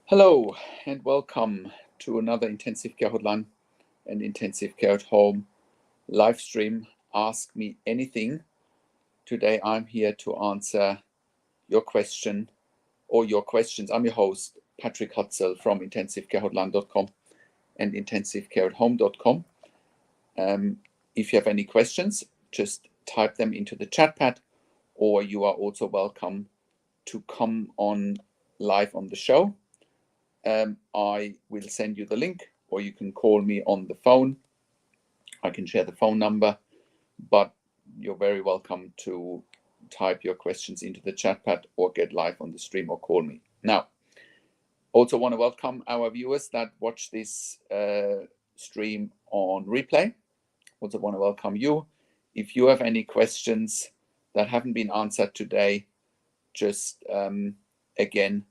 Hello and welcome to another intensive care hotline and intensive care at home live stream. Ask me anything. Today I'm here to answer your question or your questions. I'm your host, Patrik Hutzel from intensivecarehotline.com and intensivecareathome.com. If you have any questions, just type them into the chat pad, or you are also welcome to come on live on the show. I will send you the link, or you can call me on the phone. I can share the phone number, but you're very welcome to type your questions into the chat pad or get live on the stream or call me. Now, also want to welcome our viewers that watch this stream on replay. Also want to welcome you. If you have any questions that haven't been answered today, just again,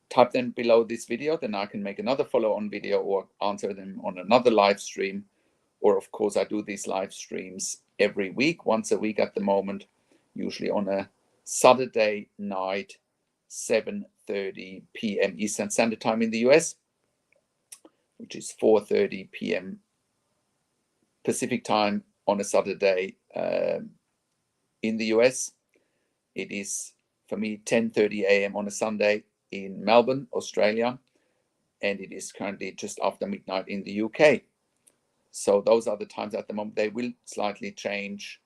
type them below this video, then I can make another follow-on video or answer them on another live stream. Or of course, I do these live streams every week, once a week at the moment, usually on a Saturday night, 7:30 p.m. Eastern Standard Time in the US, which is 4:30 p.m. Pacific Time on a Saturday in the US. It is, for me, 10:30 a.m. on a Sunday in Melbourne, Australia, and it is currently just after midnight in the UK. So those are the times at the moment. They will slightly change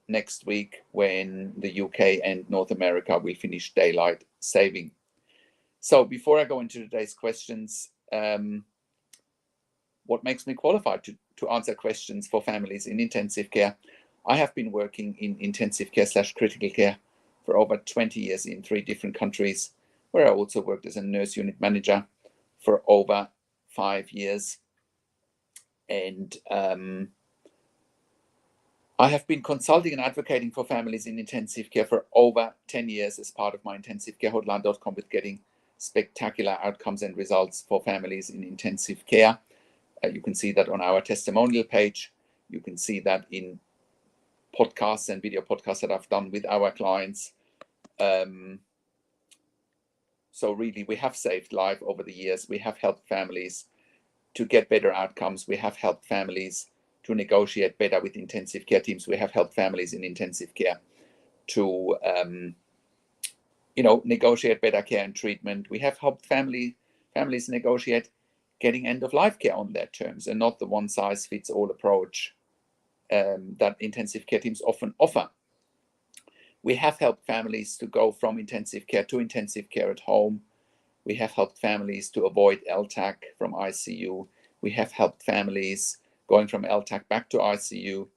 next week when the UK and North America will finish daylight saving. So before I go into today's questions, what makes me qualified to answer questions for families in intensive care? I have been working in intensive care / critical care for over 20 years in 3 different countries, where I also worked as a nurse unit manager for over 5 years. And I have been consulting and advocating for families in intensive care for over 10 years as part of my intensivecarehotline.com, with getting spectacular outcomes and results for families in intensive care. You can see that on our testimonial page. You can see that in podcasts and video podcasts that I've done with our clients. So really, we have saved life over the years. We have helped families to get better outcomes. We have helped families to negotiate better with intensive care teams. We have helped families in intensive care to negotiate better care and treatment. We have helped families negotiate getting end-of-life care on their terms, and not the one-size-fits-all approach that intensive care teams often offer. We have helped families to go from intensive care to intensive care at home. We have helped families to avoid LTAC from ICU. We have helped families going from LTAC back to ICU. You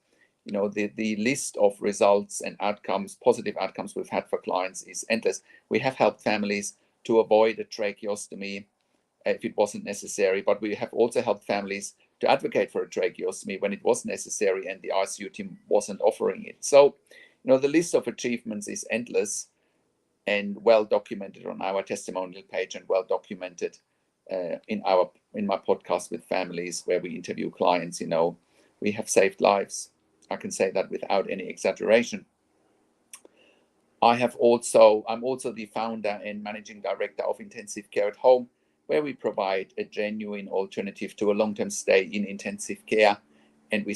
know, the list of results and outcomes, positive outcomes we've had for clients is endless. We have helped families to avoid a tracheostomy if it wasn't necessary, but we have also helped families to advocate for a tracheostomy when it was necessary and the ICU team wasn't offering it. So, you know, the list of achievements is endless and well documented on our testimonial page, and well documented in my podcast with families where we interview clients. You know, we have saved lives. I can say that without any exaggeration. I'm also the founder and managing director of Intensive Care at Home, where we provide a genuine alternative to a long-term stay in intensive care, and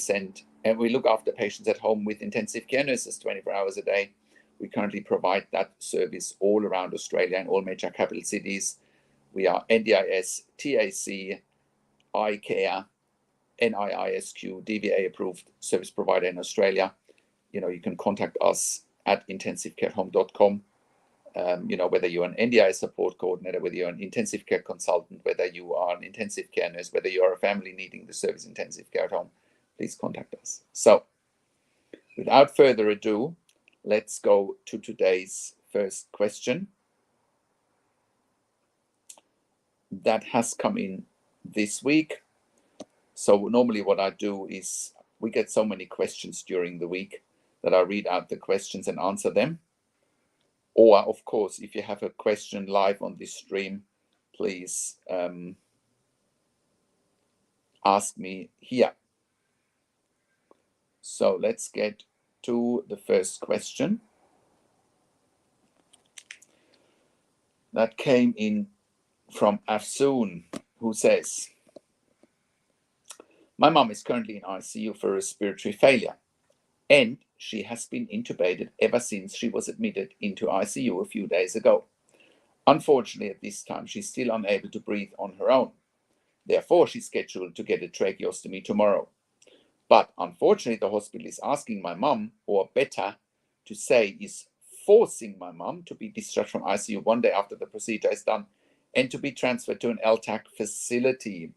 we look after patients at home with intensive care nurses 24 hours a day. We currently provide that service all around Australia in all major capital cities. We are NDIS, TAC, iCare, NIISQ, DVA approved service provider in Australia. You know, you can contact us at intensivecarehome.com. Whether you're an NDIS support coordinator, whether you're an intensive care consultant, whether you are an intensive care nurse, whether you are a family needing the service intensive care at home, please contact us. So, without further ado, let's go to today's first question that has come in this week. So normally what I do is, we get so many questions during the week that I read out the questions and answer them. Or, of course, if you have a question live on this stream, please ask me here. So let's get to the first question that came in from Afsoon, who says, my mom is currently in ICU for respiratory failure, and she has been intubated ever since she was admitted into ICU a few days ago. Unfortunately, at this time, she's still unable to breathe on her own. Therefore, she's scheduled to get a tracheostomy tomorrow. But unfortunately, the hospital is asking my mom, or better to say, is forcing my mom to be discharged from ICU one day after the procedure is done and to be transferred to an LTAC facility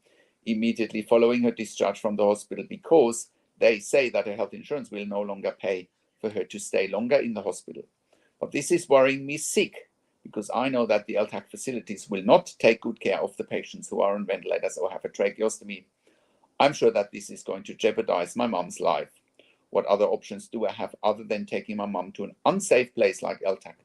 immediately following her discharge from the hospital, because they say that her health insurance will no longer pay for her to stay longer in the hospital. But this is worrying me sick, because I know that the LTAC facilities will not take good care of the patients who are on ventilators or have a tracheostomy. I'm sure that this is going to jeopardize my mom's life. What other options do I have other than taking my mom to an unsafe place like LTAC?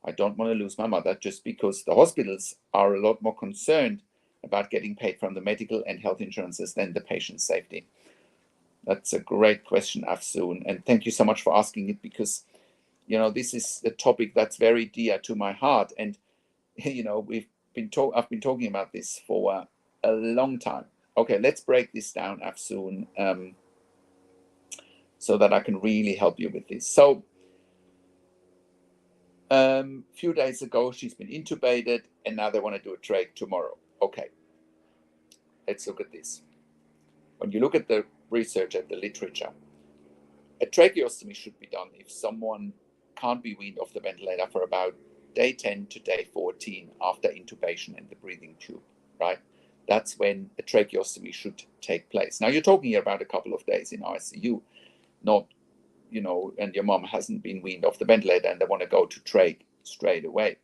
I don't want to lose my mother just because the hospitals are a lot more concerned about getting paid from the medical and health insurances than the patient's safety. That's a great question, Afsoon, and thank you so much for asking it, because this is a topic that's very dear to my heart, and I've been talking about this for a long time. Okay, let's break this down, Afsoon, so that I can really help you with this. So, a few days ago, she's been intubated, and now they want to do a trach tomorrow. Okay, let's look at this. When you look at the research and the literature, a tracheostomy should be done if someone can't be weaned off the ventilator for about day 10 to day 14 after intubation and the breathing tube, right? That's when a tracheostomy should take place. Now, you're talking here about a couple of days in ICU, not, and your mom hasn't been weaned off the ventilator and they want to go to trach straight away.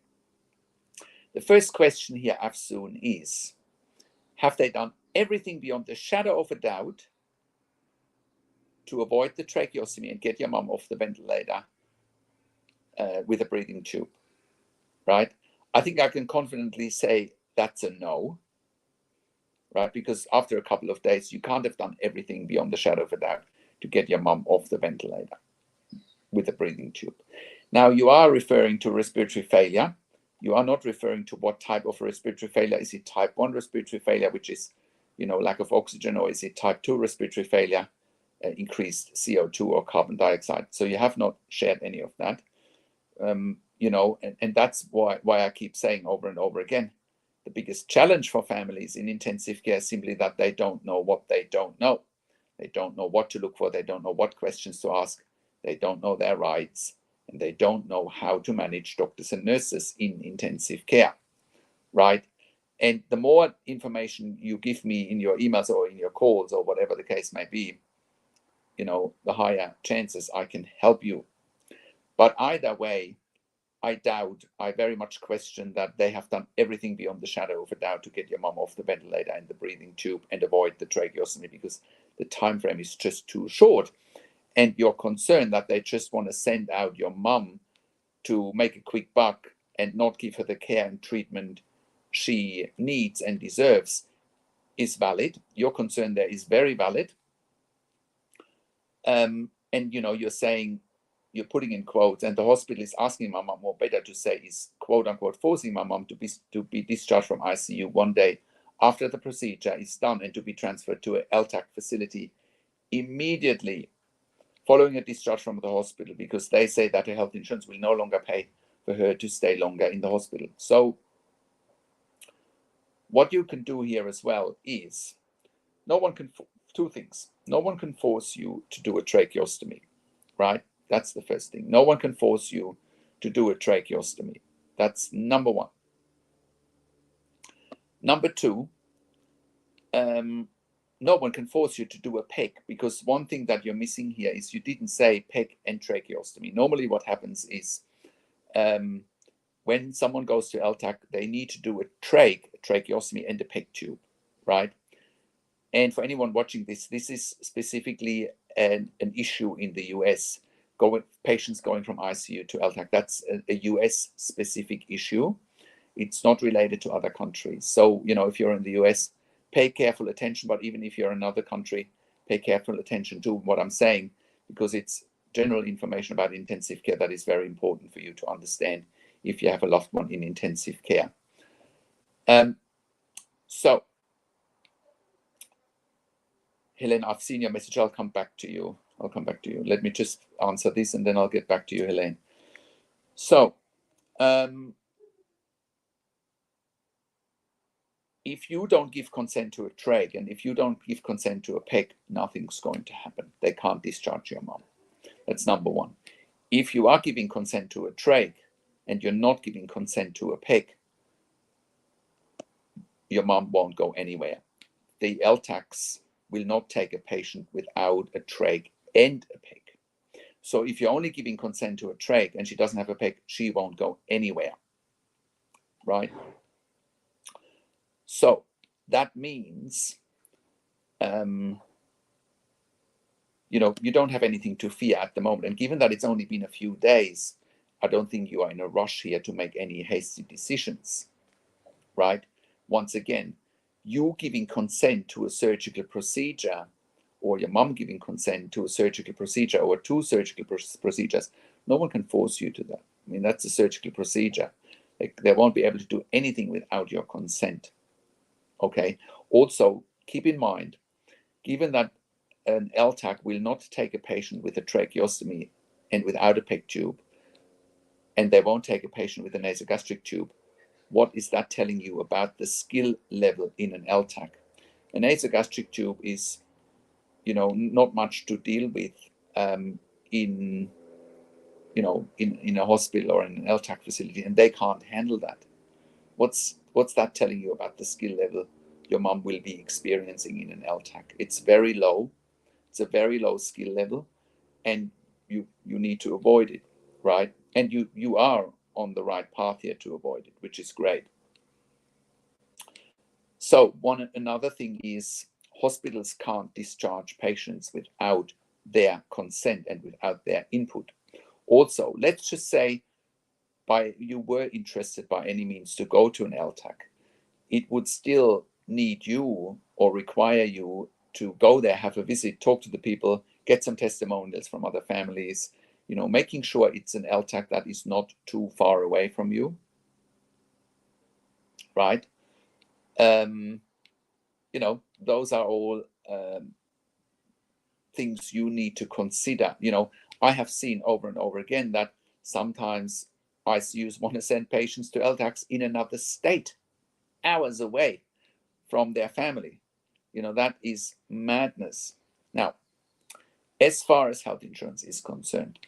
The first question here, Afsoon, is, have they done everything beyond the shadow of a doubt to avoid the tracheostomy and get your mom off the ventilator with a breathing tube, right? I think I can confidently say that's a no, right? Because after a couple of days, you can't have done everything beyond the shadow of a doubt to get your mom off the ventilator with a breathing tube. Now, you are referring to respiratory failure. You are not referring to what type of respiratory failure. Is it type 1 respiratory failure, which is, lack of oxygen, or is it type 2 respiratory failure, increased CO2 or carbon dioxide? So you have not shared any of that. And that's why I keep saying over and over again, the biggest challenge for families in intensive care is simply that they don't know what they don't know. They don't know what to look for. They don't know what questions to ask. They don't know their rights, and they don't know how to manage doctors and nurses in intensive care, right? And the more information you give me in your emails or in your calls or whatever the case may be, the higher chances I can help you. But either way, I very much question that they have done everything beyond the shadow of a doubt to get your mom off the ventilator and the breathing tube and avoid the tracheostomy, because the time frame is just too short. And you're concerned that they just want to send out your mom to make a quick buck and not give her the care and treatment she needs and deserves is valid. Your concern there is very valid. And you're saying, you're putting in quotes, and the hospital is asking my mom, or better to say, is quote unquote forcing my mom to be discharged from ICU one day after the procedure is done and to be transferred to an LTAC facility immediately following a discharge from the hospital, because they say that her health insurance will no longer pay for her to stay longer in the hospital. So what you can do here as well is, two things. No one can force you to do a tracheostomy, right? That's the first thing. No one can force you to do a tracheostomy. That's number one. Number two, no one can force you to do a PEG, because one thing that you're missing here is you didn't say PEG and tracheostomy. Normally what happens is when someone goes to LTAC, they need to do a tracheostomy and a PEG tube, right? And for anyone watching this, this is specifically an issue in the US, patients going from ICU to LTAC. That's a US specific issue. It's not related to other countries. So, if you're in the US, pay careful attention, but even if you're in another country, pay careful attention to what I'm saying, because it's general information about intensive care that is very important for you to understand if you have a loved one in intensive care. So, Helene, I've seen your message. I'll come back to you. Let me just answer this and then I'll get back to you, Helene. So, if you don't give consent to a trach and if you don't give consent to a PEG, nothing's going to happen. They can't discharge your mom. That's number one. If you are giving consent to a trach and you're not giving consent to a PEG, your mom won't go anywhere. The LTACs will not take a patient without a trach and a PEG. So if you're only giving consent to a trach and she doesn't have a PEG, she won't go anywhere, right? So that means, you don't have anything to fear at the moment. And given that it's only been a few days, I don't think you are in a rush here to make any hasty decisions, right? Once again, you giving consent to a surgical procedure or your mom giving consent to a surgical procedure or two surgical procedures, no one can force you to that. I mean, that's a surgical procedure. They won't be able to do anything without your consent. Okay. Also, keep in mind, given that an LTAC will not take a patient with a tracheostomy and without a PEG tube, and they won't take a patient with a nasogastric tube, what is that telling you about the skill level in an LTAC? A nasogastric tube is, not much to deal with in a hospital or in an LTAC facility, and they can't handle that. What's that telling you about the skill level your mom will be experiencing in an LTAC? It's very low. It's a very low skill level, and you need to avoid it, right? And you are on the right path here to avoid it, which is great. So another thing is hospitals can't discharge patients without their consent and without their input. Also, let's just say you were interested by any means to go to an LTAC, it would still need you or require you to go there, have a visit, talk to the people, get some testimonials from other families, making sure it's an LTAC that is not too far away from you, right? Those are all things you need to consider. I have seen over and over again that sometimes ICUs want to send patients to LTACs in another state, hours away from their family. That is madness. Now, as far as health insurance is concerned,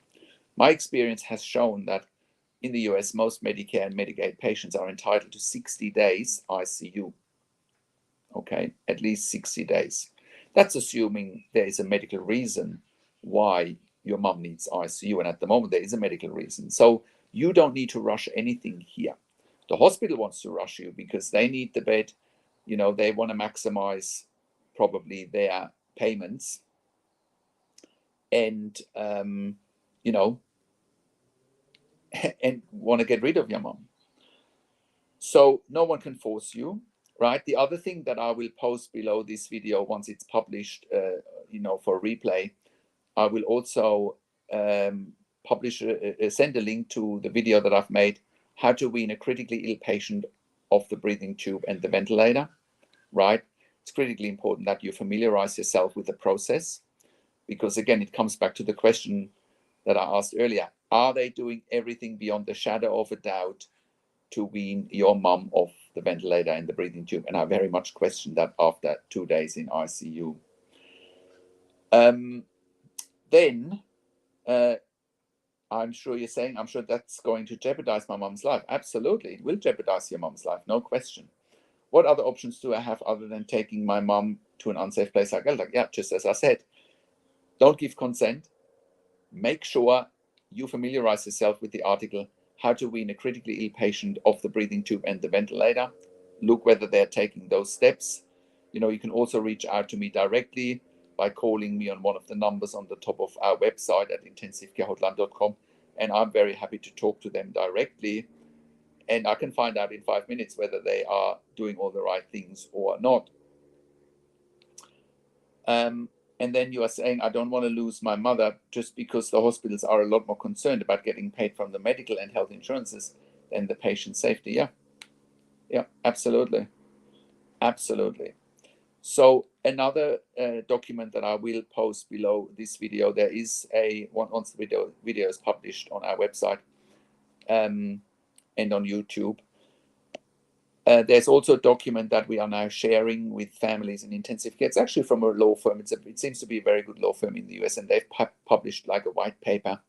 my experience has shown that in the US, most Medicare and Medicaid patients are entitled to 60 days ICU. Okay, at least 60 days. That's assuming there is a medical reason why your mom needs ICU. And at the moment, there is a medical reason. So you don't need to rush anything here. The hospital wants to rush you because they need the bed. They want to maximize probably their payments. And, and want to get rid of your mom. So no one can force you, right? The other thing that I will post below this video once it's published, for replay, I will also send a link to the video that I've made, how to wean a critically ill patient off the breathing tube and the ventilator, right? It's critically important that you familiarize yourself with the process, because again, it comes back to the question that I asked earlier. Are they doing everything beyond the shadow of a doubt to wean your mom off the ventilator and the breathing tube? And I very much question that after 2 days in ICU. Then I'm sure you're saying, I'm sure that's going to jeopardize my mom's life. Absolutely, it will jeopardize your mom's life, no question. What other options do I have other than taking my mom to an unsafe place like LTAC? Yeah, just as I said, don't give consent. Make sure you familiarize yourself with the article, How to Wean a Critically Ill Patient Off the Breathing Tube and the Ventilator. Look whether they're taking those steps. You can also reach out to me directly by calling me on one of the numbers on the top of our website at intensivecarehotline.com. And I'm very happy to talk to them directly. And I can find out in 5 minutes whether they are doing all the right things or not. And then you are saying, I don't want to lose my mother just because the hospitals are a lot more concerned about getting paid from the medical and health insurances than the patient safety. Yeah, absolutely. Absolutely. So another document that I will post below this video, there is once the video is published on our website and on YouTube. There's also a document that we are now sharing with families in intensive care. It's actually from a law firm. It seems to be a very good law firm in the US, and they've published like a white paper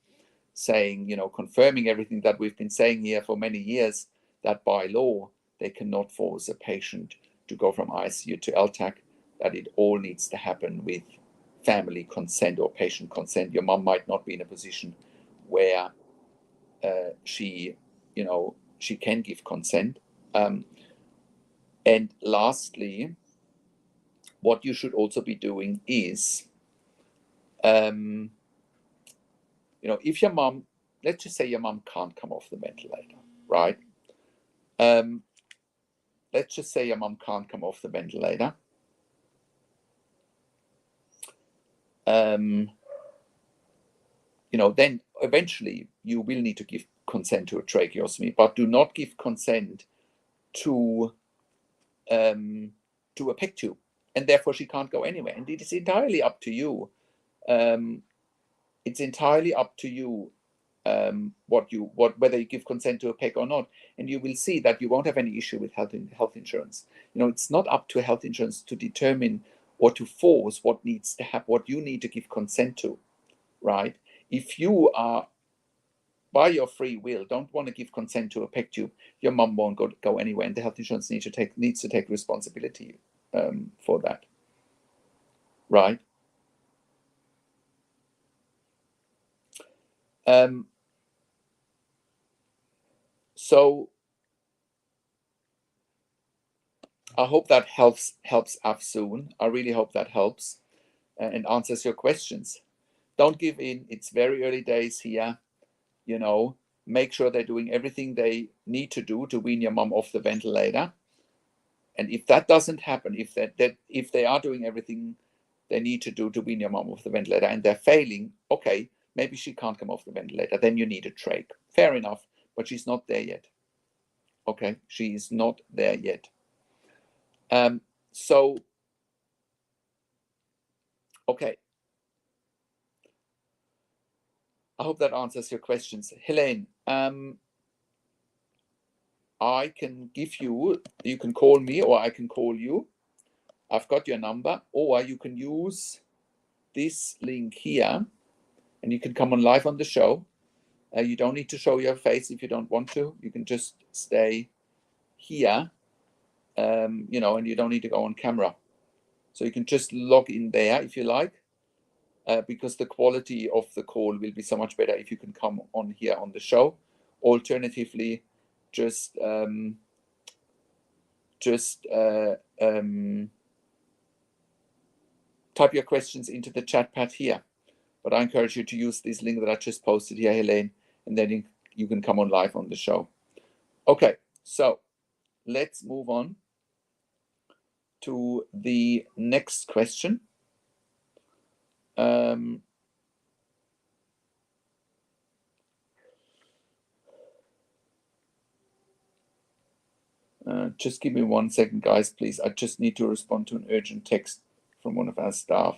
saying, confirming everything that we've been saying here for many years, that by law, they cannot force a patient to go from ICU to LTAC, that it all needs to happen with family consent or patient consent. Your mom might not be in a position where she can give consent. And lastly, what you should also be doing is, if your mom, let's just say your mom can't come off the ventilator, right? Let's just say your mom can't come off the ventilator. Then eventually you will need to give consent to a tracheostomy, but do not give consent to a PEG tube, and therefore she can't go anywhere. And it is entirely up to you. It's entirely up to you whether you give consent to a PEG or not, and you will see that you won't have any issue with health insurance. It's not up to health insurance to determine or to force what needs to happen, what you need to give consent to, right? If you are, by your free will, don't want to give consent to a PEG tube, your mum won't go anywhere, and the health insurance needs to take responsibility for that, right? So I hope that helps Afsoon. I really hope that helps and answers your questions. Don't give in. It's very early days here. Make sure they're doing everything they need to do to wean your mom off the ventilator. And if that doesn't happen, if they are doing everything they need to do to wean your mom off the ventilator and they're failing, okay, maybe she can't come off the ventilator. Then you need a trach. Fair enough, but she's not there yet. Okay, she is not there yet. Okay. I hope that answers your questions. Helene, I can give you can call me or I can call you. I've got your number, or you can use this link here and you can come on live on the show. You don't need to show your face if you don't want to. You can just stay here, and you don't need to go on camera. So you can just log in there if you like, because the quality of the call will be so much better if you can come on here on the show. Alternatively, just type your questions into the chat pad here. But I encourage you to use this link that I just posted here, Helene, and then you can come on live on the show. Okay, so let's move on to the next question. Just give me 1 second, guys, please. I just need to respond to an urgent text from one of our staff.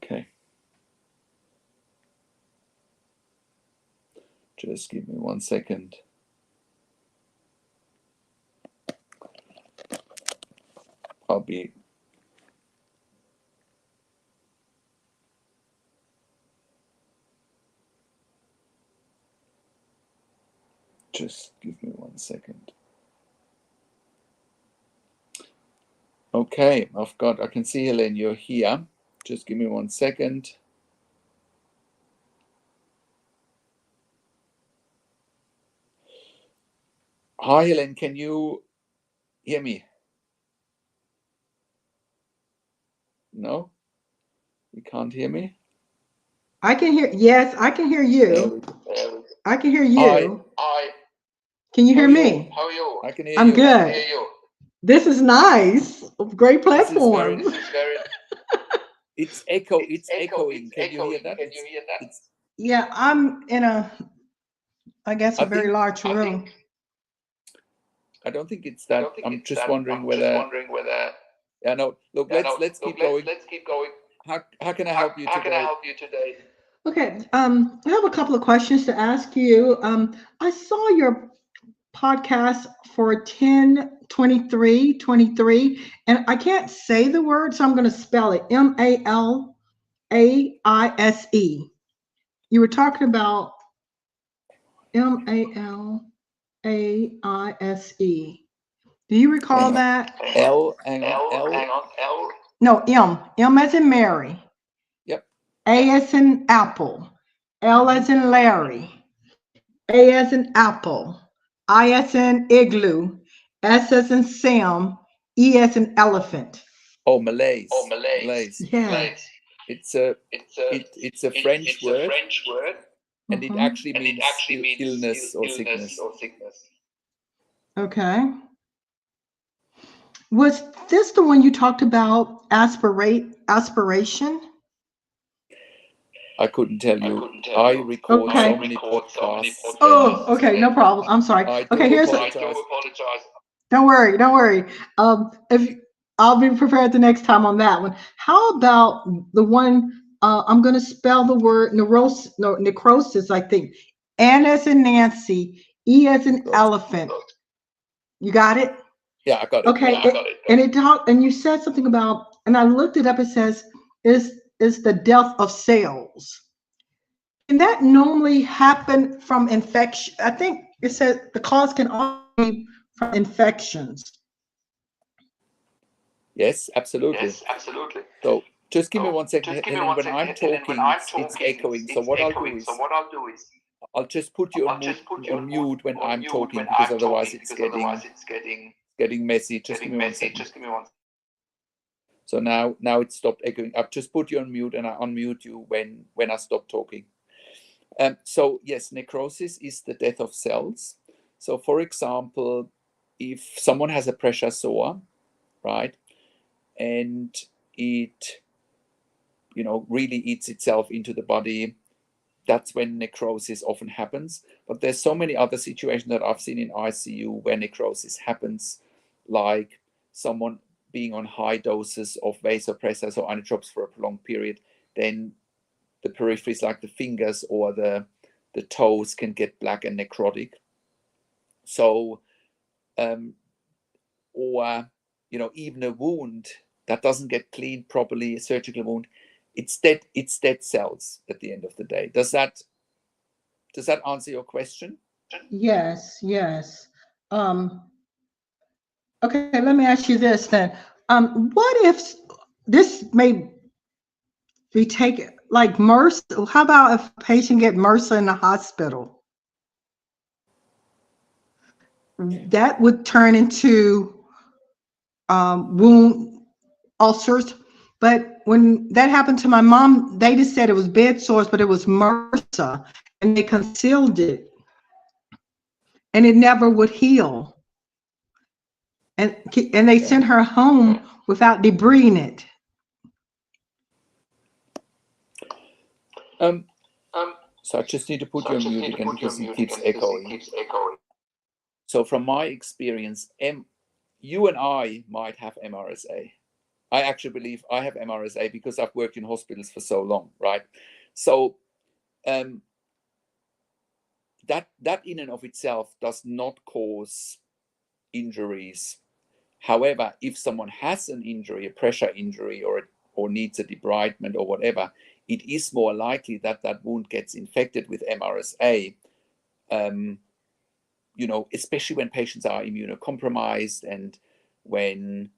Okay. Just give me 1 second. I'll be just give me 1 second. Okay, I can see Helene, you're here. Just give me 1 second. Hi, Helene, can you hear me? No? You can't hear me? I can hear, yes, I can hear you. I can hear you. Hi. Can you hear me? How are you? I can hear I'm you. good. I can hear you. This is nice. Great This is very. platform. It's echoing. Can you hear that? It's. Yeah, I'm in I guess, I a very think. large room. I don't think it's that. I'm just wondering whether. Yeah. No. Look. Let's keep going. How can I help you today? Okay, I have a couple of questions to ask you. I saw your podcast for 10/23/23, and I can't say the word, so I'm going to spell it Malaise. You were talking about Malaise. Do you recall Hang on. that? L. Hang on. L. No, M as in Mary, Yep. A as in Apple, L as in Larry, A as in Apple, I as in Igloo, S as in Sam, E as in Elephant. Oh, Malaise. Malaise. Yeah. It's a. It's a French word, and it Mhm. actually means illness or sickness. Okay. Was this the one you talked about, aspiration? I couldn't tell you. I record Okay. so many podcasts, Oh, and okay, no problem. I'm sorry. I Okay, do here's apologize. don't worry, don't worry. If I'll be prepared the next time on that one. How about the one? I'm going to spell the word neurosis, no, necrosis. I think N as in Nancy, E as in elephant. You got it? Yeah, I got it. Okay. And it talked, and you said something about, and I looked it up. It says is the death of cells. Can that normally happen from infection? I think it says the cause can also be from infections. Yes, absolutely. So just give me 1 second, Helen. When I'm talking, it's echoing. So what I'll do is I'll just put you on mute when I'm talking, because otherwise it's getting messy. Just give me 1 second. So now it stopped echoing. I've just put you on mute, and I unmute you when I stop talking. So yes, necrosis is the death of cells. So for example, if someone has a pressure sore, right, and it really eats itself into the body, that's when necrosis often happens. But there's so many other situations that I've seen in ICU where necrosis happens, like someone being on high doses of vasopressors or inotropes for a prolonged period. Then the peripheries, like the fingers or the toes, can get black and necrotic. So or even a wound that doesn't get cleaned properly, a surgical wound, it's dead cells at the end of the day. Does that answer your question? Yes, yes. Okay, let me ask you this then. What if this may be taken like MRSA? How about if a patient get MRSA in the hospital? That would turn into wound ulcers. But when that happened to my mom, they just said it was bed sores, but it was MRSA, and they concealed it, and it never would heal. And they Okay. sent her home without debriding it. So I just need to put you on mute again because it keeps echoing. So from my experience, you and I might have MRSA. I actually believe I have MRSA because I've worked in hospitals for so long, right? So that in and of itself does not cause injuries. However, if someone has an injury, a pressure injury, or needs a debridement or whatever, it is more likely that that wound gets infected with MRSA. Especially when patients are immunocompromised and when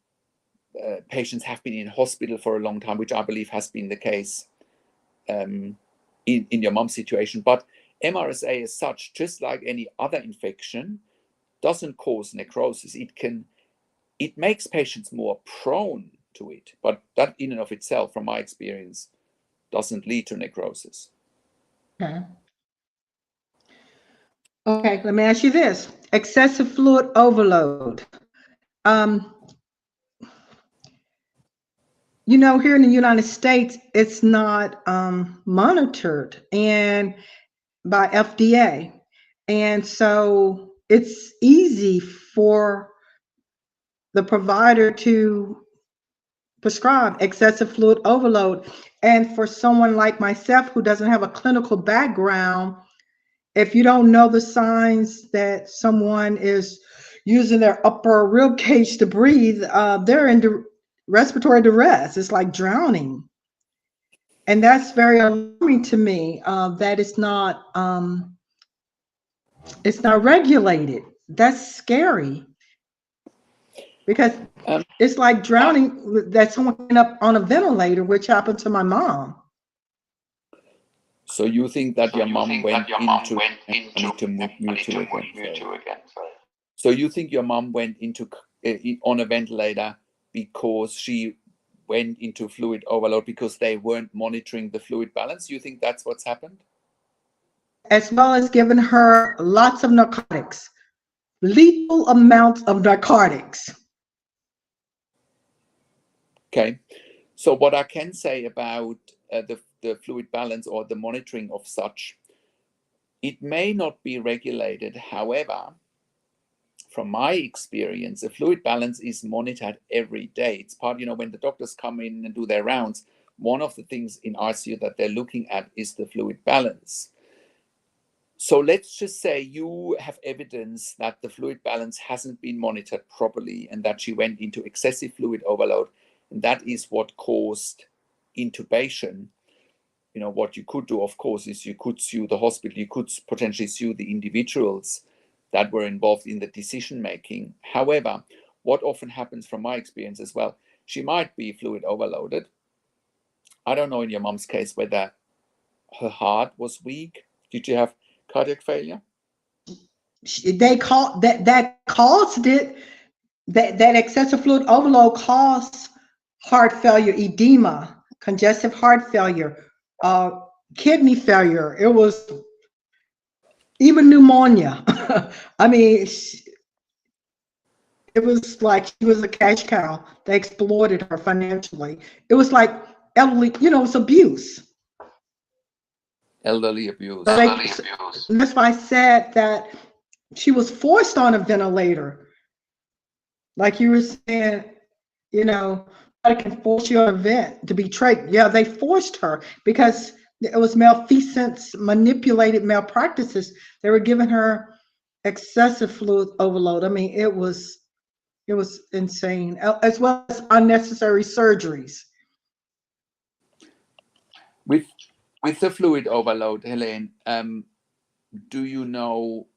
patients have been in hospital for a long time, which I believe has been the case in your mom's situation. But MRSA as such, just like any other infection, doesn't cause necrosis. It makes patients more prone to it, but that in and of itself, from my experience, doesn't lead to necrosis. Okay. Okay, let me ask you this. Excessive fluid overload. you know, here in the United States, it's not monitored and by FDA. And so it's easy for the provider to prescribe excessive fluid overload. And for someone like myself who doesn't have a clinical background, if you don't know the signs that someone is using their upper rib cage to breathe, they're in respiratory duress. It's like drowning. And that's very alarming to me, that it's not regulated. That's scary because Um, it's like drowning, that someone went up on a ventilator, which happened to my mom. so you think that So your you mom think that went your mom into, went I into, need to I mute need you to again, mute sorry. you again, sorry. So you think your mom went into on a ventilator because she went into fluid overload because they weren't monitoring the fluid balance? You think that's what's happened? As well as giving her lots of narcotics, lethal amounts of narcotics. Okay. So what I can say about the fluid balance or the monitoring of such, it may not be regulated. However, from my experience, the fluid balance is monitored every day. It's part, when the doctors come in and do their rounds, one of the things in ICU that they're looking at is the fluid balance. So let's just say you have evidence that the fluid balance hasn't been monitored properly and that she went into excessive fluid overload, and that is what caused intubation. What you could do, of course, is you could sue the hospital, you could potentially sue the individuals that were involved in the decision making. However, what often happens from my experience as well, she might be fluid overloaded. I don't know in your mom's case whether her heart was weak. Did you have cardiac failure? They call that caused it, that excessive fluid overload caused heart failure, edema, congestive heart failure, uh, kidney failure. It was even pneumonia. I mean, it was like she was a cash cow. They exploited her financially. It was like elderly, it's abuse. Elderly abuse. So that's why I said that she was forced on a ventilator. Like you were saying, I can force you on a vent to be trained. Yeah, they forced her because it was malfeasance, manipulated malpractices. They were giving her excessive fluid overload. I mean, it was insane, as well as unnecessary surgeries. With the fluid overload, Helene, do you know,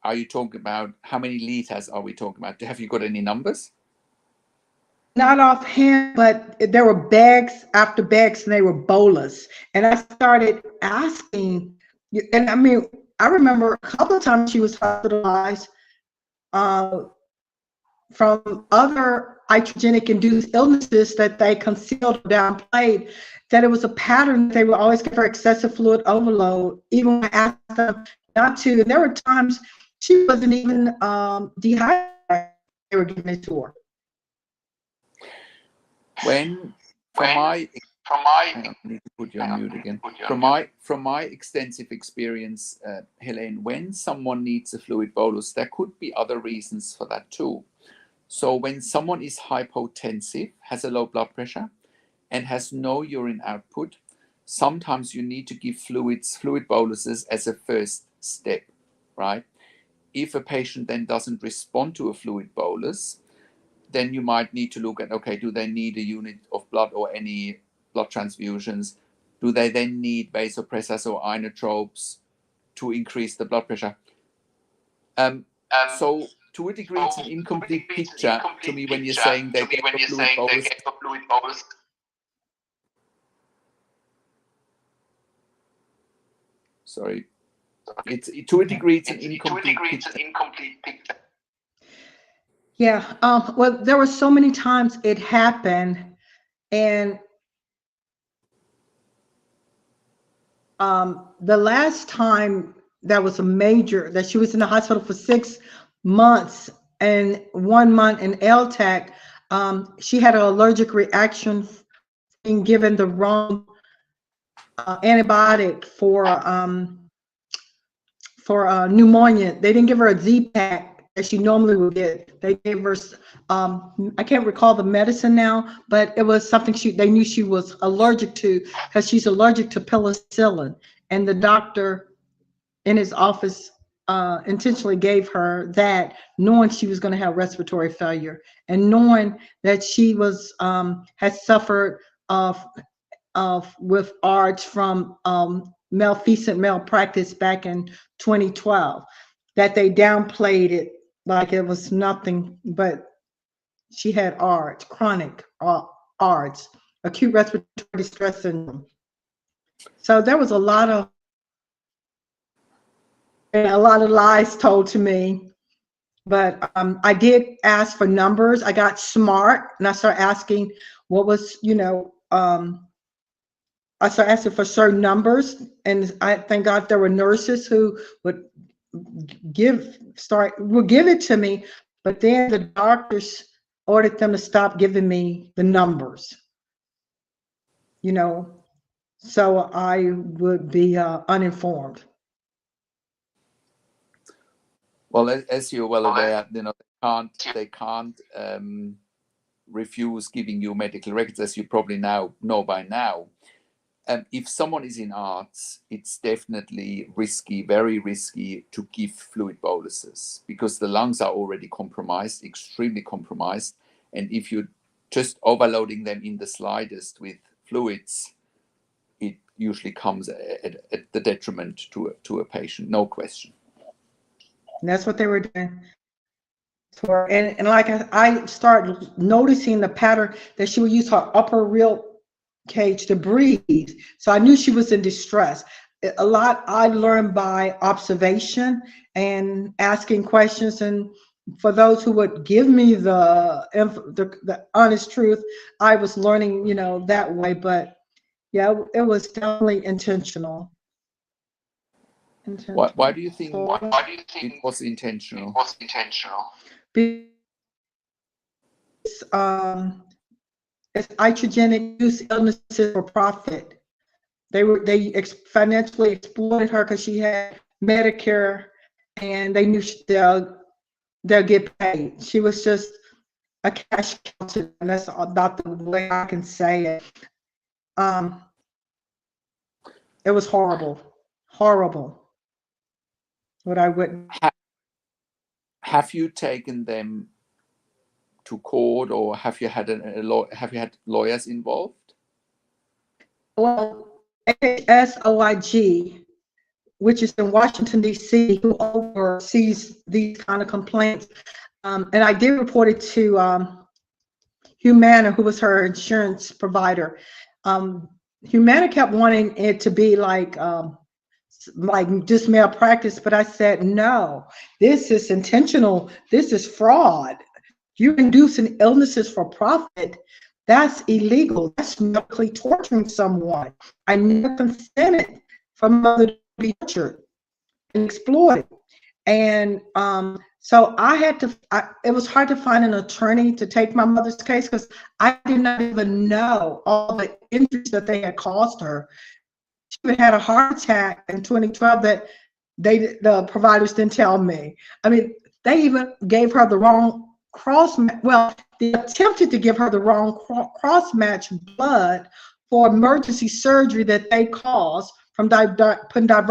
are you talking about how many liters are we talking about? Have you got any numbers? Not offhand, but there were bags after bags, and they were bolas. And I started asking, and I mean, I remember a couple of times she was hospitalized from other iatrogenic-induced illnesses that they concealed or downplayed, that it was a pattern. They would always give her excessive fluid overload, even when I asked them not to. And there were times she wasn't even dehydrated. They were giving it to her. I need to put you on mute again. From my extensive experience, Helene, when someone needs a fluid bolus, there could be other reasons for that too. So when someone is hypotensive, has a low blood pressure, and has no urine output, sometimes you need to give fluid boluses as a first step, right? If a patient then doesn't respond to a fluid bolus, then you might need to look at, okay, do they need a unit of blood or any blood transfusions? Do they then need vasopressors or inotropes to increase the blood pressure? So to a degree, it's an incomplete picture to me when you're saying they get a fluid bolus. Sorry. To a degree, it's an incomplete picture. Yeah. Well, there were so many times it happened, and the last time that was a major, that she was in the hospital for 6 months and 1 month in LTAC, she had an allergic reaction being given the wrong antibiotic for pneumonia. They didn't give her a Z-Pack as she normally would get. They gave her, I can't recall the medicine now, but it was something they knew she was allergic to, because she's allergic to penicillin. And the doctor in his office intentionally gave her that, knowing she was going to have respiratory failure, and knowing that she was had suffered with ARDS from malfeasant malpractice back in 2012, that they downplayed it like it was nothing, but she had ARDS, chronic ARDS, acute respiratory distress syndrome. So there was a lot of lies told to me, but I did ask for numbers. I got smart and I started asking what was, I started asking for certain numbers, and I thank God there were nurses who would give it to me, but then the doctors ordered them to stop giving me the numbers, so I would be uninformed. Well, as you're well aware, they can't refuse giving you medical records, as you probably know by now. If someone is in ARDS, it's definitely risky, very risky, to give fluid boluses, because the lungs are already compromised, extremely compromised. And if you're just overloading them in the slightest with fluids, it usually comes at the detriment to a patient, no question. And that's what they were doing. And like I started noticing the pattern that she would use her upper rib cage to breathe. So I knew she was in distress. A lot I learned by observation and asking questions. And for those who would give me the honest truth, I was learning, that way. But yeah, it was definitely intentional. Why do you think it was intentional? Because it's iatrogenic use illnesses for profit. They financially exploited her because she had Medicare, and they knew they'll get paid. She was just a cash cow, and that's about the way I can say it. It was horrible what I witnessed. Have you taken them to court, or have you had lawyers involved? Well, SOIG, which is in Washington, D.C., who oversees these kind of complaints, and I did report it to Humana, who was her insurance provider. Humana kept wanting it to be like just malpractice, but I said, no, this is intentional. This is fraud. You're inducing illnesses for profit. That's illegal. That's medically torturing someone. I never consented for mother to be tortured and exploited. And so I had to, it was hard to find an attorney to take my mother's case, because I did not even know all the injuries that they had caused her. She had a heart attack in 2012 that the providers didn't tell me. I mean, they even gave her the wrong they attempted to give her the wrong cross-match blood for emergency surgery that they caused from putting her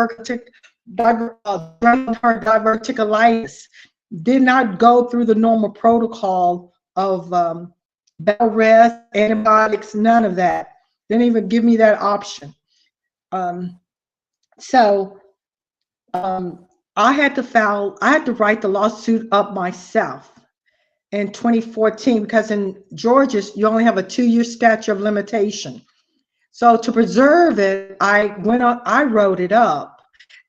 diverticulitis. Did not go through the normal protocol of bed rest, antibiotics, none of that. Didn't even give me that option. So I had to write the lawsuit up myself in 2014, because in Georgia, you only have a 2-year statute of limitation. So to preserve it, I wrote it up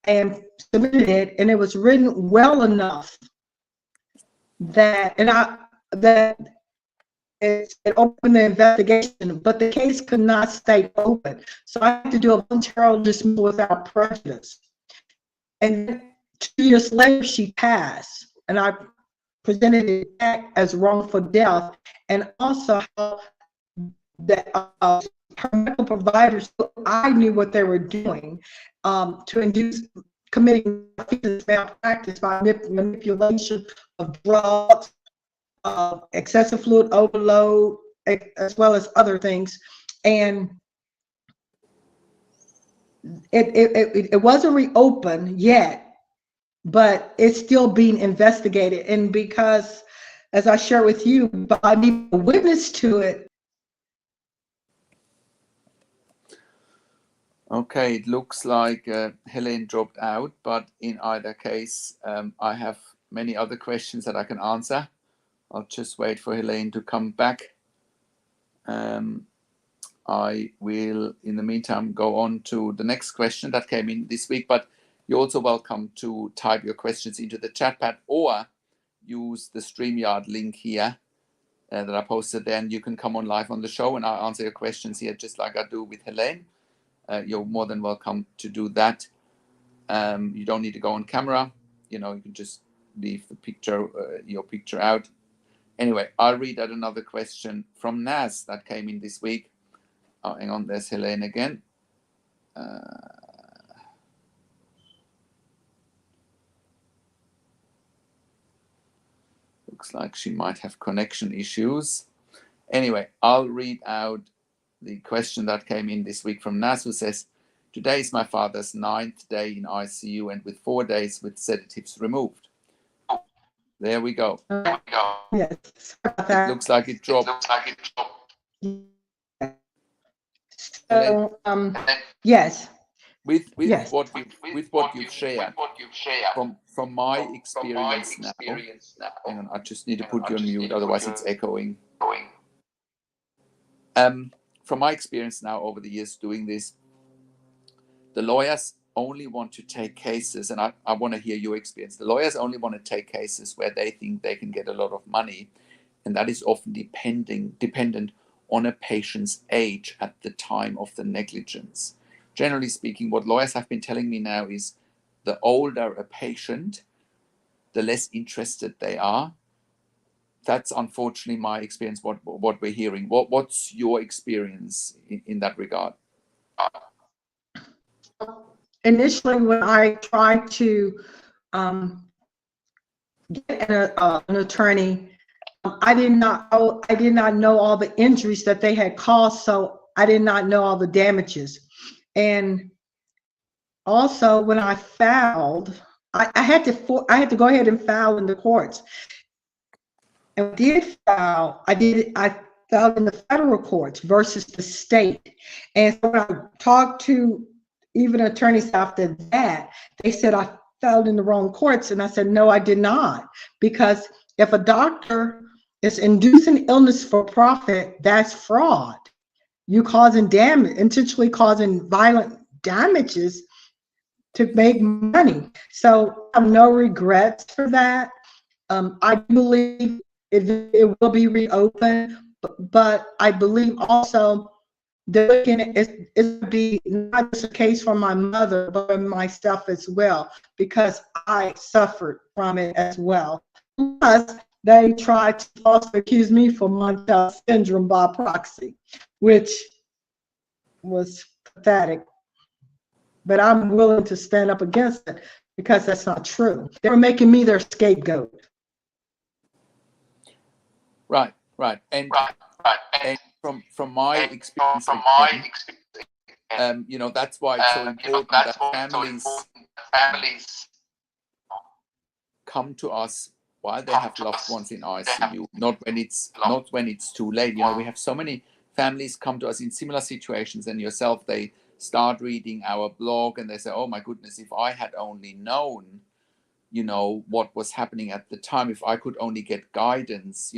and submitted it, and it was written well enough that it opened the investigation, but the case could not stay open. So I had to do a voluntary dismissal without prejudice. And 2 years later, she passed, and I presented it back as wrongful death, and also how that medical providers, I knew what they were doing to induce committing malpractice by manipulation of drugs, excessive fluid overload, as well as other things. And it wasn't reopened yet, but it's still being investigated. And because, as I share with you, by being a witness to it. Okay, it looks like Helene dropped out, but in either case, I have many other questions that I can answer. I'll just wait for Helene to come back. I will, in the meantime, go on to the next question that came in this week, but you're also welcome to type your questions into the chat pad or use the StreamYard link here that I posted there, and you can come on live on the show and I'll answer your questions here just like I do with Helene. You're more than welcome to do that. You don't need to go on camera. You can just leave the picture, your picture out. Anyway, I'll read out another question from Naz that came in this week. Oh, hang on, there's Helene again. Looks like she might have connection issues. Anyway, I'll read out the question that came in this week from Naz, who says, today is my father's 9th day in ICU and with 4 days with sedatives removed. There we go. Yes. It looks like it dropped. So, yes. With Yes. what you've shared, from my experience now. Hang on, I just need to put you on mute, otherwise it's echoing. From my experience now over the years doing this, the lawyers only want to take cases, and I want to hear your experience. The lawyers only want to take cases where they think they can get a lot of money, and that is often dependent on a patient's age at the time of the negligence. Generally speaking, what lawyers have been telling me now is the older a patient, the less interested they are. That's unfortunately my experience, what we're hearing. What's your experience in that regard? Initially, when I tried to get an attorney, I did not know all the injuries that they had caused, so I did not know all the damages. And also, when I filed, I had to go ahead and file in the courts. And I filed in the federal courts versus the state. And so when I talked to even attorneys after that, they said I filed in the wrong courts. And I said, no, I did not. Because if a doctor is inducing illness for profit, that's fraud. You causing damage, intentionally causing violent damages to make money. So I have no regrets for that. I believe it will be reopened, but I believe also that it will be not just a case for my mother, but for myself as well, because I suffered from it as well. Plus, they tried to falsely accuse me for Montel syndrome by proxy, which was pathetic. But I'm willing to stand up against it because that's not true. They were making me their scapegoat. Right. And from my experience, that's why it's so important that families come to us while they have loved ones in ICU, not when it's too late. We have so many families come to us in similar situations than yourself. They start reading our blog and they say, oh my goodness, if I had only known, what was happening at the time, if I could only get guidance,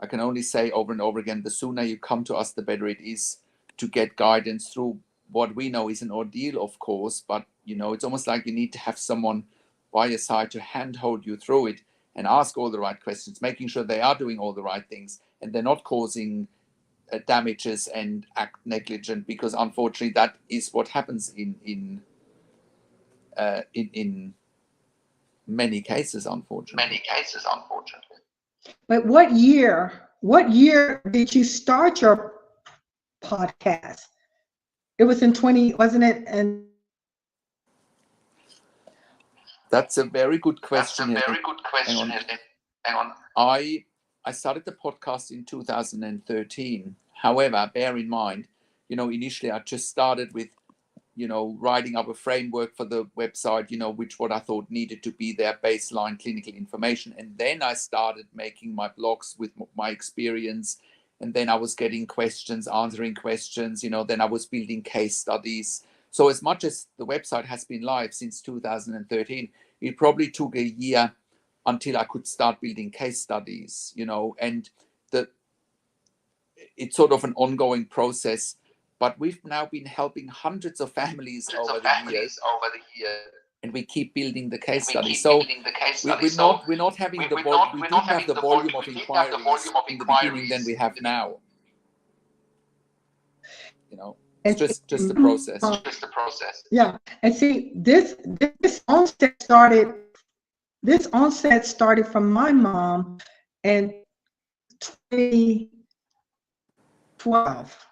I can only say over and over again, the sooner you come to us, the better it is to get guidance through what we know is an ordeal, of course, but it's almost like you need to have someone by your side to handhold you through it and ask all the right questions, making sure they are doing all the right things and they're not causing damages and act negligent, because unfortunately that is what happens in many cases, unfortunately. But what year did you start your podcast. It was in 20, wasn't it? And That's a very good That's a question, very Helen. good Hang question, on. Helen. Hang on. I started the podcast in 2013. However, bear in mind, initially I just started with, writing up a framework for the website, what I thought needed to be their baseline clinical information. And then I started making my blogs with my experience. And then I was getting questions, answering questions, then I was building case studies. So as much as the website has been live since 2013, it probably took a year until I could start building case studies, and it's sort of an ongoing process. But we've now been helping hundreds of families over the years, and we keep building the case studies. So we're not having the volume. We didn't have the volume of inquiries in the beginning than we have now. It's just a process. Yeah, and see, this onset started from my mom in 2012.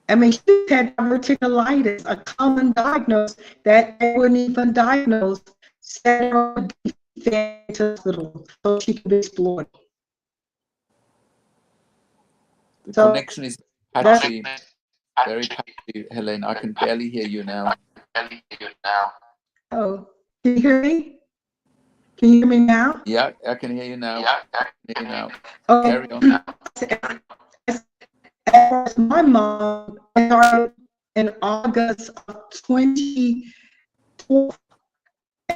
I mean, she had diverticulitis, a common diagnosis that they wouldn't even diagnose, sent her to the hospital so she could explore. The connection is patchy, very patchy, Helen. I can barely hear you now. Oh, can you hear me? Can you hear me now? Yeah, I can hear you now. Okay. Carry on. As my mom started in August of 2012,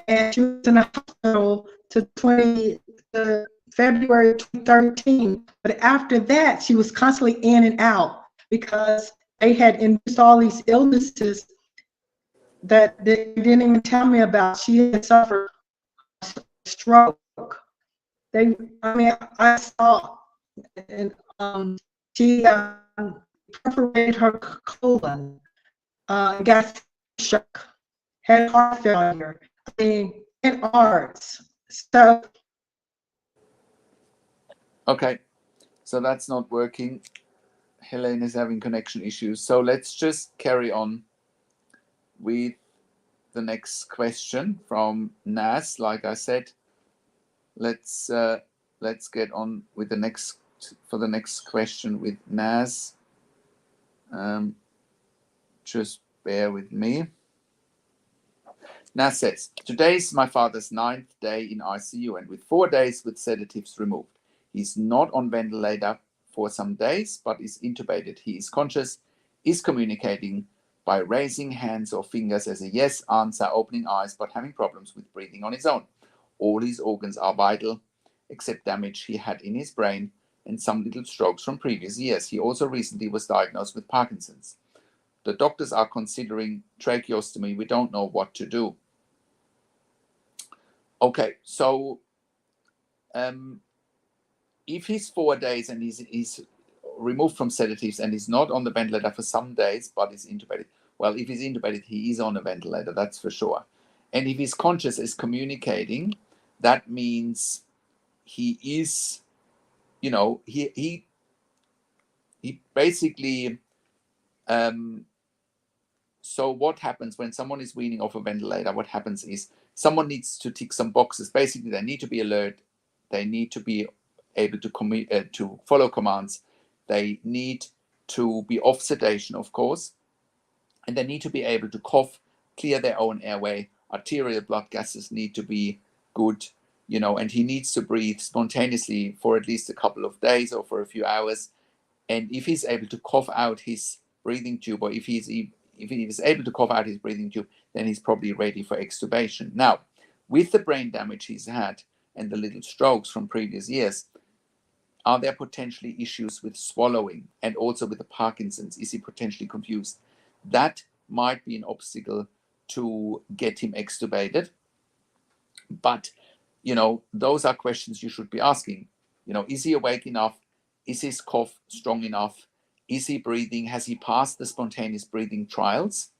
and she was in the hospital to February 2013. But after that, she was constantly in and out because they had induced all these illnesses that they didn't even tell me about. She had suffered a stroke. I saw, and she perforated her colon, got shook, had heart failure, and ARDS. So, okay, so that's not working. Helene is having connection issues. So let's just carry on with the next question from Nas. Like I said, let's get on with the next question with Nas. Just bear with me. Nas says, today is my father's 9th day in ICU and with 4 days with sedatives removed. He's not on ventilator for some days, but is intubated. He is conscious, is communicating by raising hands or fingers as a yes answer, opening eyes, but having problems with breathing on his own. All his organs are vital, except damage he had in his brain and some little strokes from previous years. He also recently was diagnosed with Parkinson's. The doctors are considering tracheostomy. We don't know what to do. Okay, so if he's 4 days and he's removed from sedatives and he's not on the ventilator for some days, but is intubated, well, if he's intubated, he is on a ventilator, that's for sure. And if he's conscious, is communicating, that means he is, he basically, so what happens when someone is weaning off a ventilator? What happens is someone needs to tick some boxes. Basically, they need to be alert. They need to be able to follow commands. They need to be off sedation, of course. And they need to be able to cough, clear their own airway. Arterial blood gases need to be good, and he needs to breathe spontaneously for at least a couple of days or for a few hours. And if he's able to cough out his breathing tube, or if he is able to cough out his breathing tube, then he's probably ready for extubation. Now, with the brain damage he's had and the little strokes from previous years, are there potentially issues with swallowing and also with the Parkinson's? Is he potentially confused? That might be an obstacle to get him extubated. But, those are questions you should be asking. Is he awake enough? Is his cough strong enough? Is he breathing? Has he passed the spontaneous breathing trials?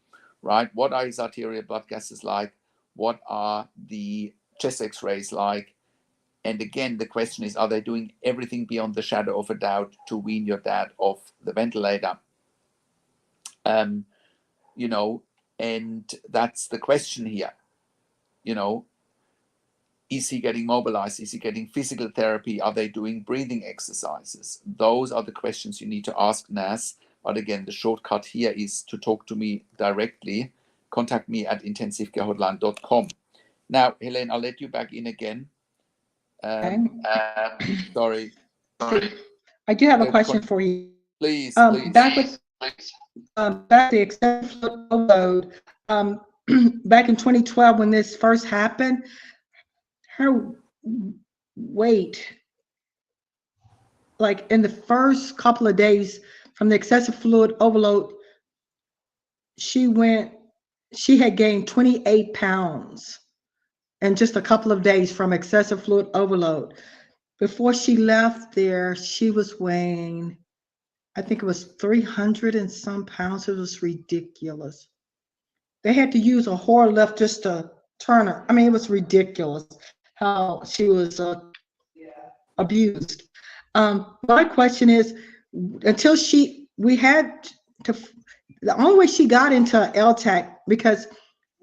Right? What are his arterial blood gases like? What are the chest x-rays like? And again, the question is, are they doing everything beyond the shadow of a doubt to wean your dad off the ventilator? You know, and that's the question here. You know, is he getting mobilized? Is he getting physical therapy? Are they doing breathing exercises? Those are the questions you need to ask NAS. But again, the shortcut here is to talk to me directly. Contact me at intensivecarehotline.com. Now, Helene, I'll let you back in again. Sorry. I do have a question for you. Please, back to the excessive fluid overload. Back in 2012, when this first happened, her weight, like in the first couple of days from the excessive fluid overload, she had gained 28 pounds in just a couple of days from excessive fluid overload. Before she left there, she was weighing, I think it was 300 and some pounds. It was ridiculous. They had to use a horse lift just to turn her. I mean, it was ridiculous how she was abused. My question is, until we had to, the only way she got into LTAC, because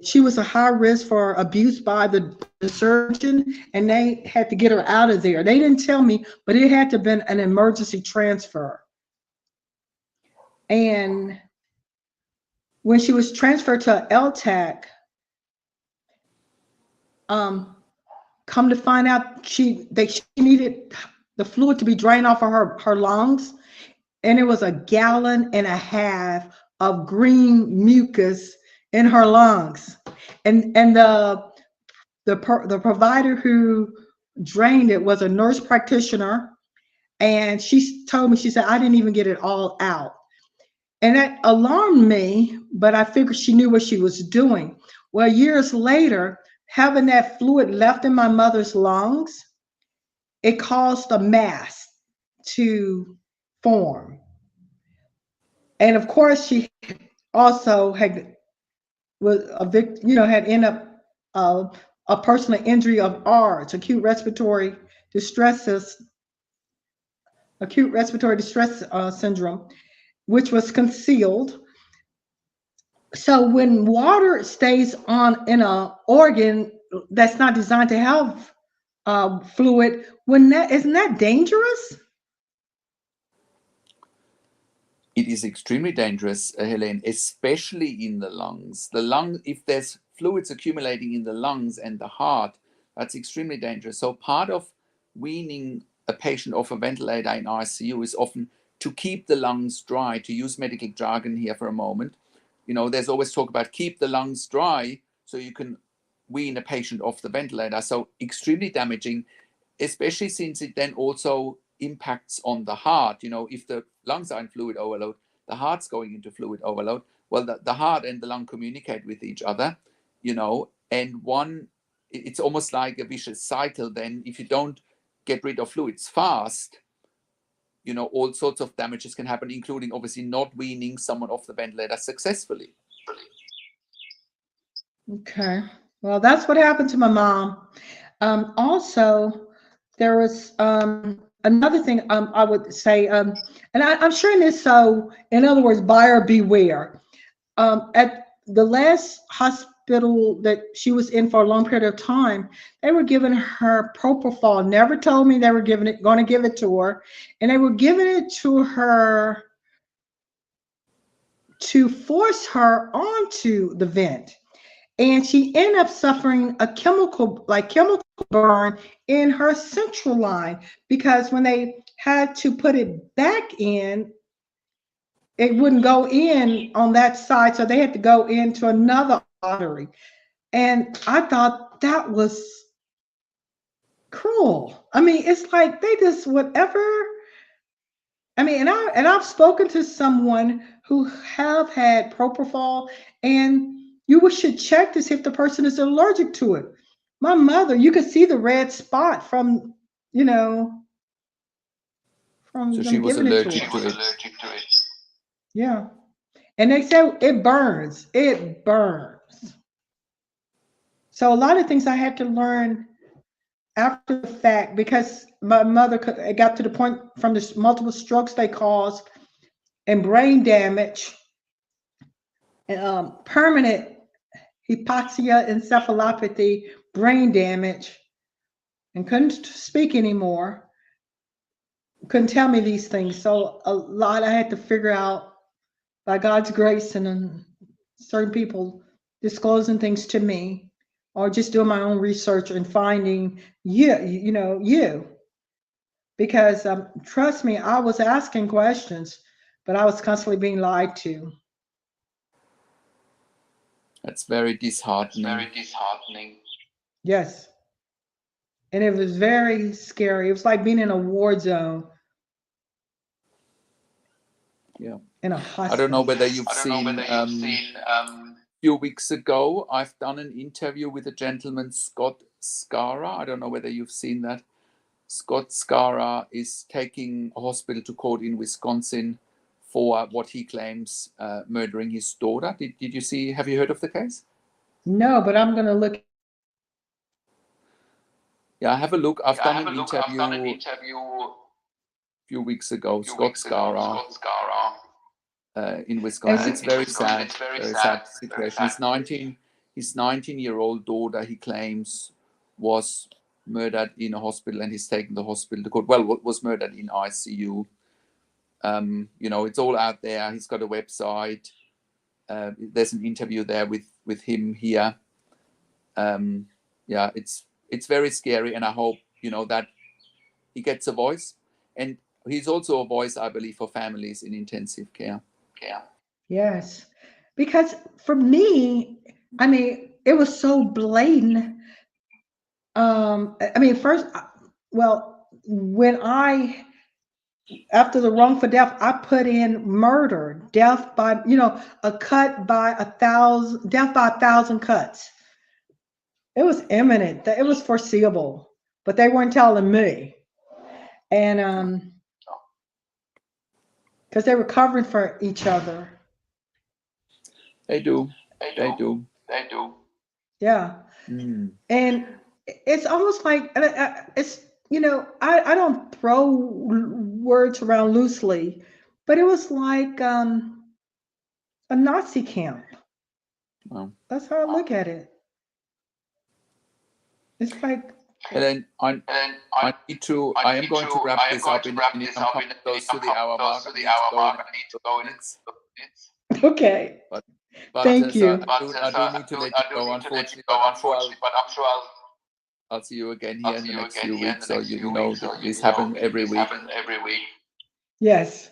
she was a high risk for abuse by the surgeon, and they had to get her out of there. They didn't tell me, but it had to have been an emergency transfer. And when she was transferred to LTAC, come to find out she needed the fluid to be drained off of her lungs, and it was 1.5 gallons of green mucus in her lungs, and the provider who drained it was a nurse practitioner, and she told me, she said, I didn't even get it all out. And that alarmed me, but I figured she knew what she was doing. Well, years later, having that fluid left in my mother's lungs, it caused a mass to form. And of course, she also had ended up a personal injury of ARDS, acute respiratory distress syndrome, which was concealed. So when water stays on in an organ that's not designed to have fluid, isn't that dangerous? It is extremely dangerous, Helene, especially in the lungs. If there's fluids accumulating in the lungs and the heart, that's extremely dangerous. So part of weaning a patient off a ventilator in ICU is often to keep the lungs dry, to use medical jargon here for a moment. You know, there's always talk about keep the lungs dry so you can wean a patient off the ventilator. So extremely damaging, especially since it then also impacts on the heart. You know, if the lungs are in fluid overload, the heart's going into fluid overload. Well, the heart and the lung communicate with each other, you know, and it's almost like a vicious cycle. Then if you don't get rid of fluids fast, you know, all sorts of damages can happen, including obviously not weaning someone off the ventilator successfully. Okay, well, that's what happened to my mom. Also, there was another thing I would say, and I'm sharing this so, in other words, buyer beware. At the last hospital that she was in for a long period of time, they were giving her propofol. Never told me they were going to give it to her, and they were giving it to her to force her onto the vent. And she ended up suffering a chemical burn in her central line, because when they had to put it back in, it wouldn't go in on that side. So they had to go into another artery. And I thought that was cruel. I mean, it's like they just whatever. I mean, and I've spoken to someone who have had propofol, and you should check to see if the person is allergic to it. My mother, you could see the red spot from, from so them she was giving allergic it to her. to it. Yeah. And they say it burns. It burns. So a lot of things I had to learn after the fact, because my mother it got to the point from the multiple strokes they caused and brain damage, permanent hypoxia encephalopathy, brain damage, and couldn't speak anymore, couldn't tell me these things. So a lot I had to figure out by God's grace and certain people disclosing things to me, or just doing my own research and finding you. Because trust me, I was asking questions, but I was constantly being lied to. That's very disheartening. Yes. And it was very scary. It was like being in a war zone. Yeah. In a hospital. I don't know whether you've seen, a few weeks ago, I've done an interview with a gentleman, Scott Scara. I don't know whether you've seen that. Scott Scara is taking a hospital to court in Wisconsin for what he claims murdering his daughter. Did you see, have you heard of the case? No, but I'm going to look. Yeah, have a look. I've done an interview a few weeks ago, Scott Scara, in Wisconsin. It's very sad situation. His 19-year-old daughter, he claims, was murdered in a hospital, and he's taken the hospital to court. Well, was murdered in ICU. It's all out there. He's got a website. There's an interview there with him here. Yeah, it's very scary, and I hope that he gets a voice, and he's also a voice, I believe, for families in intensive care. Yes, because for me, I mean, it was so blatant. I mean, first, well, when after the wrongful death, I put in murder, death by, death by 1,000 cuts. It was imminent. It was foreseeable, but they weren't telling me. And because they were covering for each other. They do. Yeah. Mm. And it's almost like it's, I don't throw words around loosely, but it was like a Nazi camp. Wow. That's how I look at it. It's like. Helen, I am going to wrap this up in a minute. I'm coming close to the hour mark. I need to go in. Okay. But thank you. I do need to let you go, unfortunately. But I'm sure I'll see you again here in the next few weeks. So you know that this happens every week. Yes.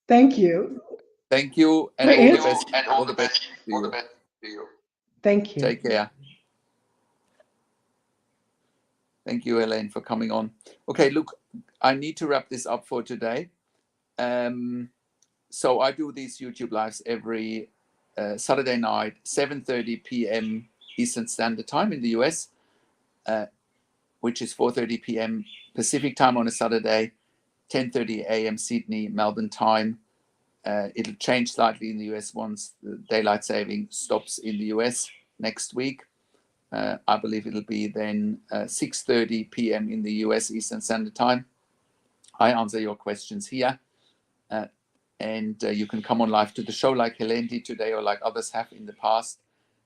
Thank you. Thank you, and all the best to you. Thank you. Take care. Thank you, Elaine, for coming on. Okay, look, I need to wrap this up for today. So I do these YouTube lives every Saturday night, 7:30 p.m. Eastern Standard Time in the US, which is 4:30 p.m. Pacific Time on a Saturday, 10:30 a.m. Sydney, Melbourne time. It'll change slightly in the US once the daylight saving stops in the US next week. I believe it'll be then 6:30 p.m. in the US Eastern Standard Time. I answer your questions here. And you can come on live to the show like Helene did today, or like others have in the past.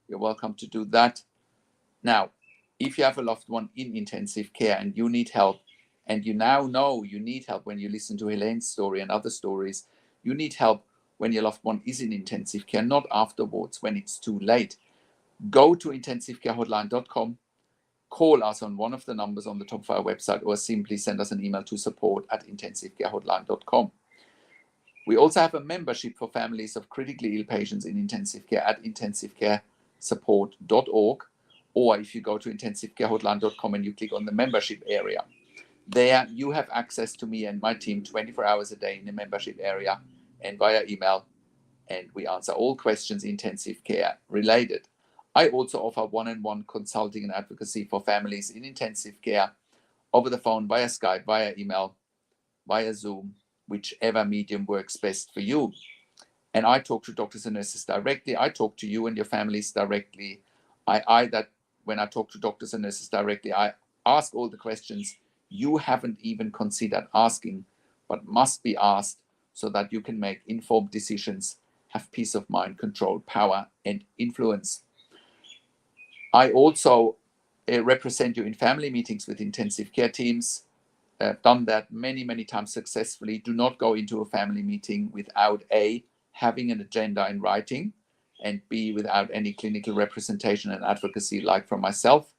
You're welcome to do that. Now, if you have a loved one in intensive care and you need help, and you now know you need help when you listen to Helene's story and other stories, you need help when your loved one is in intensive care, not afterwards when it's too late. Go to intensivecarehotline.com, call us on one of the numbers on the top of our website, or simply send us an email to support@intensivecarehotline.com. We also have a membership for families of critically ill patients in intensive care at intensivecaresupport.org, or if you go to intensivecarehotline.com and you click on the membership area, there you have access to me and my team 24 hours a day in the membership area and via email, and we answer all questions intensive care related. I also offer one-on-one consulting and advocacy for families in intensive care over the phone, via Skype, via email, via Zoom, whichever medium works best for you. And I talk to doctors and nurses directly. I talk to you and your families directly. When I talk to doctors and nurses directly, I ask all the questions you haven't even considered asking, but must be asked so that you can make informed decisions, have peace of mind, control, power, and influence. I also represent you in family meetings with intensive care teams. Done that many, many times successfully. Do not go into a family meeting without A, having an agenda in writing, and B, without any clinical representation and advocacy like from myself.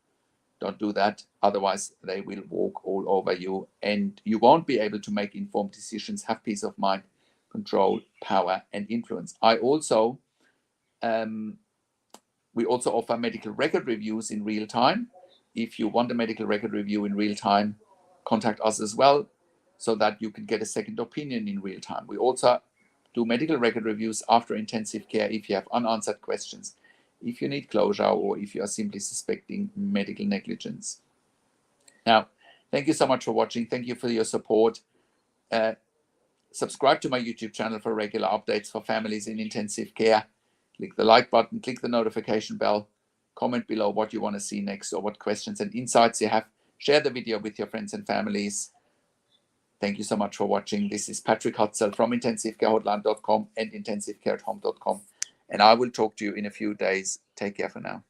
Don't do that. Otherwise, they will walk all over you and you won't be able to make informed decisions, have peace of mind, control, power, and influence. We also offer medical record reviews in real time. If you want a medical record review in real time, contact us as well so that you can get a second opinion in real time. We also do medical record reviews after intensive care if you have unanswered questions, if you need closure, or if you are simply suspecting medical negligence. Now, thank you so much for watching. Thank you for your support. Subscribe to my YouTube channel for regular updates for families in intensive care. Click the like button, click the notification bell, comment below what you want to see next or what questions and insights you have. Share the video with your friends and families. Thank you so much for watching. This is Patrik Hutzel from intensivecarehotline.com and intensivecareathome.com. And I will talk to you in a few days. Take care for now.